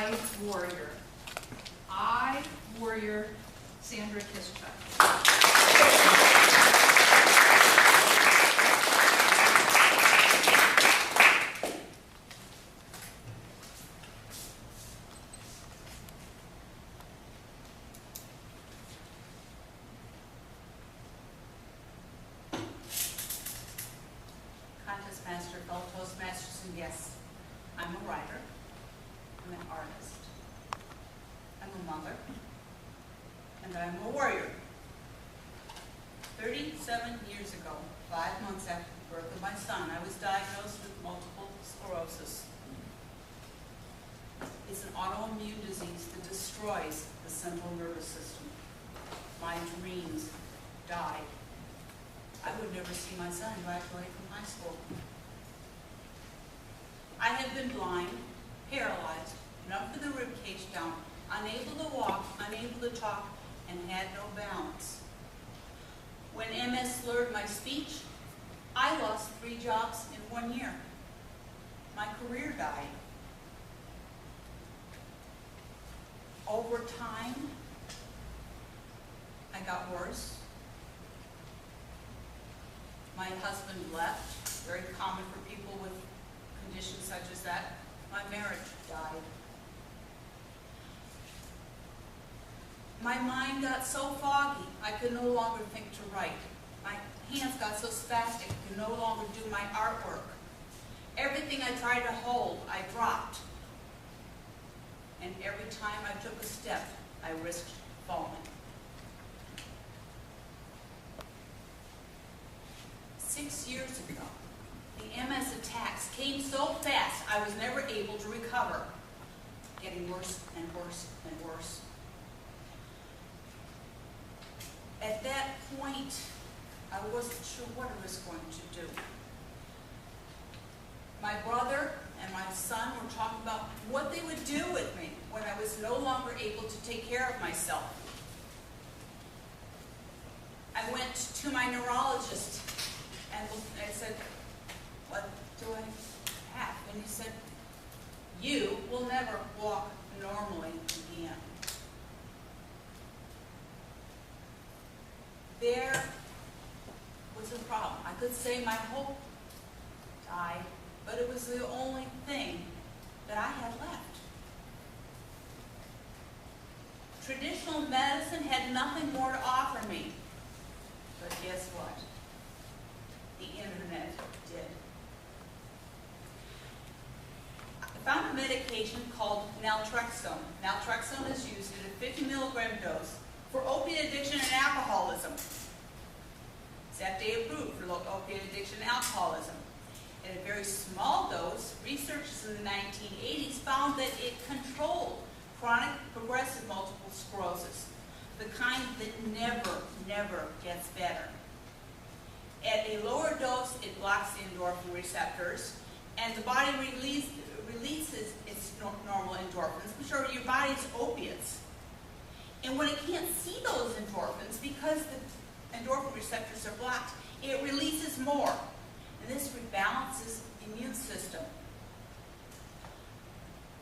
I, warrior. I, warrior, Sandra K. Contest master, fellow Toastmasters, and yes, I'm a writer, I'm an artist, I'm a mother, and I'm a warrior. 37 years ago, 5 months after the birth of my son, I was diagnosed with multiple sclerosis. It's an autoimmune disease that destroys the central nervous system. My dreams died. I would never see my son graduate from high school. I have been blind, paralyzed, numb to the rib cage down, unable to walk, unable to talk, and had no balance. When MS slurred my speech, I lost 3 jobs in 1 year. My career died. Over time, I got worse. My husband left, very common for people with conditions such as that. My marriage died. My mind got so foggy, I could no longer think to write. My hands got so spastic, I could no longer do my artwork. Everything I tried to hold, I dropped. And every time I took a step, I risked falling. 6 years ago, the MS attacks came so fast I was never able to recover, getting worse and worse and worse. At that point, I wasn't sure what I was going to do. My brother and my son were talking about what they would do with me when I was no longer able to take care of myself. I went to my neurologist and I said, "What do I have?" And he said, "You will never walk normally again." There was a problem. I could say my hope died, but it was the only thing that I had left. Traditional medicine had nothing more to offer me. But guess what? The internet did. I found a medication called naltrexone. Naltrexone is used at a 50 milligram dose for opiate addiction and alcoholism. It's FDA approved for opiate addiction and alcoholism. At a very small dose, researchers in the 1980s found that it controlled chronic progressive multiple sclerosis, the kind that never gets better. At a lower dose, it blocks the endorphin receptors, and the body releases its normal endorphins, which are your body's opiates. And when it can't see those endorphins, because the endorphin receptors are blocked, it releases more. And this rebalances the immune system.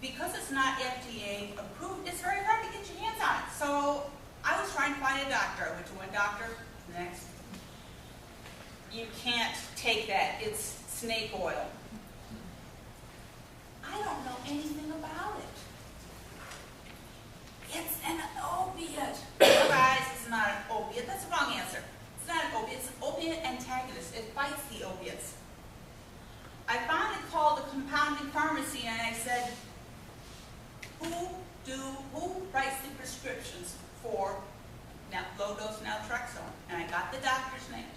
Because it's not FDA approved, it's very hard to get your hands on it. So I was trying to find a doctor. I went to one doctor, next. You can't take that. It's snake oil. I don't know anything about it. It's an opiate. Guys, it's not an opiate. That's the wrong answer. It's not an opiate. It's an opiate antagonist. It fights the opiates. I finally called the compounding pharmacy and I said, who writes the prescriptions for low-dose naltrexone? And I got the doctor's name.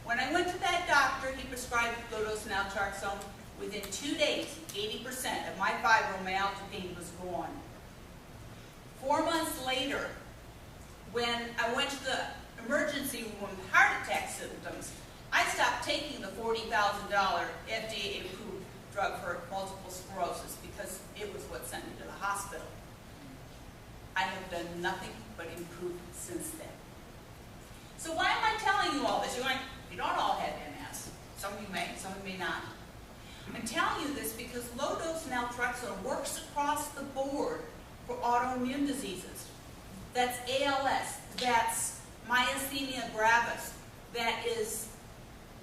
When I went to that doctor, he prescribed low-dose naltrexone. Within 2 days, 80% of my fibromyalgia pain was gone. 4 months later, when I went to the emergency room with heart attack symptoms, I stopped taking the $40,000 FDA-approved drug for multiple sclerosis because it was what sent me to the hospital. I have done nothing but improve since then. So why am I telling you all this? You're like, you don't all have MS. Some of you may, some of you may not. I'm telling you this because low-dose naltrexone works across the board for autoimmune diseases. That's ALS, that's myasthenia gravis, that is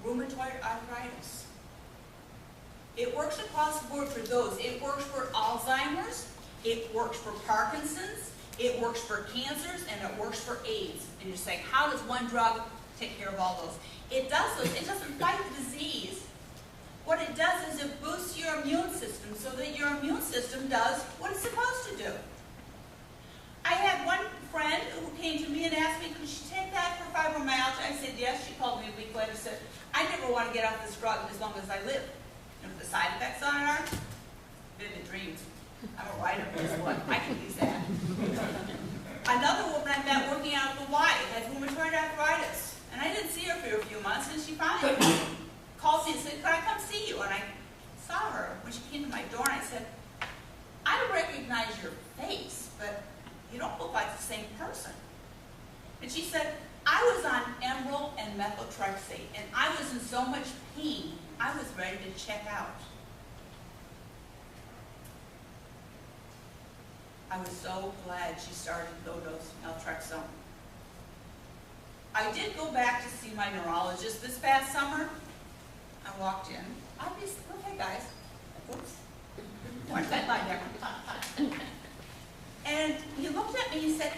rheumatoid arthritis. It works across the board for those. It works for Alzheimer's, it works for Parkinson's, it works for cancers, and it works for AIDS. And you're saying, how does one drug take care of all those? It does those. It doesn't fight the disease. What it does is it boosts your immune system so that your immune system does what it's supposed to do. I had one friend who came to me and asked me, could she take that for fibromyalgia? I said, yes. She called me a week later and said, I never want to get off this drug as long as I live. You know what the side effects on it are? Vivid dreams. I'm a writer, guess what? I can use that. Another woman I met working out at the Y had rheumatoid arthritis. And I didn't see her for a few months, and she finally called me and said, could I come see you? And I saw her when she came to my door, and I said, I don't recognize your face, but you don't look like the same person. And she said, I was on Emerald and methotrexate, and I was in so much pain, I was ready to check out. I was so glad she started low-dose naltrexone. I did go back to see my neurologist this past summer. I walked in. Obviously, okay, guys. Oops. Watch that line there. And he looked at me and said,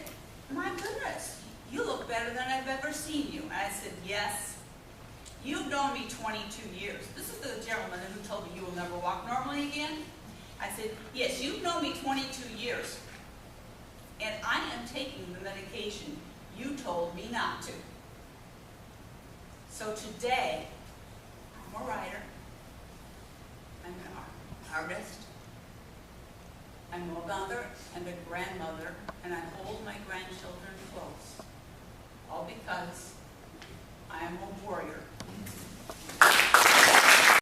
my goodness, you look better than I've ever seen you. And I said, yes. You've known me 22 years. This is the gentleman who told me you will never walk normally again. I said, yes, you've known me 22 years. And I am taking the medication you told me not to. So today, I'm a writer, I'm an artist, I'm a mother and a grandmother, and I hold my grandchildren close, all because I am a warrior